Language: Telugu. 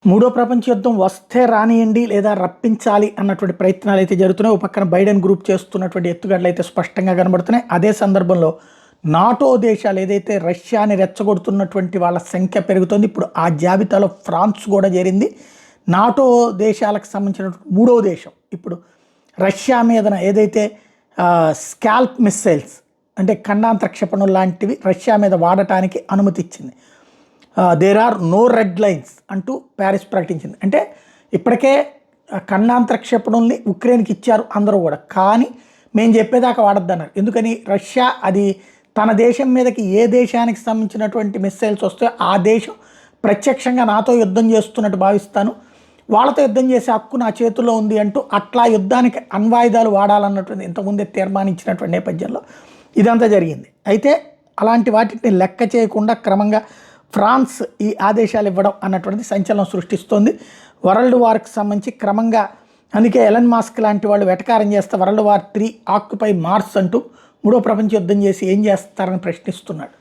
మూడో ప్రపంచ యుద్ధం వస్తే రానియండి లేదా రప్పించాలి అన్నటువంటి ప్రయత్నాలు అయితే జరుగుతున్నాయి. ఒక పక్కన బైడెన్ గ్రూప్ చేస్తున్నటువంటి ఎత్తుగడలు అయితే స్పష్టంగా కనబడుతున్నాయి. అదే సందర్భంలో నాటో దేశాలు ఏదైతే రష్యాని రెచ్చగొడుతున్నటువంటి వాళ్ళ సంఖ్య పెరుగుతుంది. ఇప్పుడు ఆ జాబితాలో ఫ్రాన్స్ కూడా చేరింది. నాటో దేశాలకు సంబంధించినటువంటి మూడవ దేశం ఇప్పుడు రష్యా మీదన ఏదైతే స్కాల్ప్ మిస్సైల్స్ అంటే ఖండాంతర క్షిపణులు లాంటివి రష్యా మీద వాడటానికి అనుమతి ఇచ్చింది. There are no red lines అంటూ ప్యారిస్ ప్రకటించింది. అంటే ఇప్పటికే ఖండాంతర క్షిపణుల్ని ఉక్రెయిన్కి ఇచ్చారు అందరూ కూడా, కానీ మేము చెప్పేదాకా వాడద్దన్నారు. ఎందుకని రష్యా అది తన దేశం మీదకి ఏ దేశానికి సంబంధించినటువంటి మిస్సైల్స్ వస్తాయో ఆ దేశం ప్రత్యక్షంగా నాతో యుద్ధం చేస్తున్నట్టు భావిస్తాను, వాళ్ళతో యుద్ధం చేసే హక్కు నా చేతుల్లో ఉంది అంటూ అట్లా యుద్ధానికి అణ్వాయుధాలు వాడాలన్నటువంటి ఇంతకుముందే తీర్మానించినటువంటి నేపథ్యంలో ఇదంతా జరిగింది. అయితే అలాంటి వాటిని లెక్క చేయకుండా క్రమంగా ఫ్రాన్స్ ఈ ఆదేశాలు ఇవ్వడం అన్నటువంటిది సంచలనం సృష్టిస్తోంది. వరల్డ్ వార్కి సంబంధించి క్రమంగా అందుకే ఎలన్ మాస్క్ లాంటి వాళ్ళు వెటకారం చేస్తే వరల్డ్ వార్ 3 ఆక్యుపై మార్స్ అంటూ మూడో ప్రపంచ యుద్ధం చేసి ఏం చేస్తారని ప్రశ్నిస్తున్నాడు.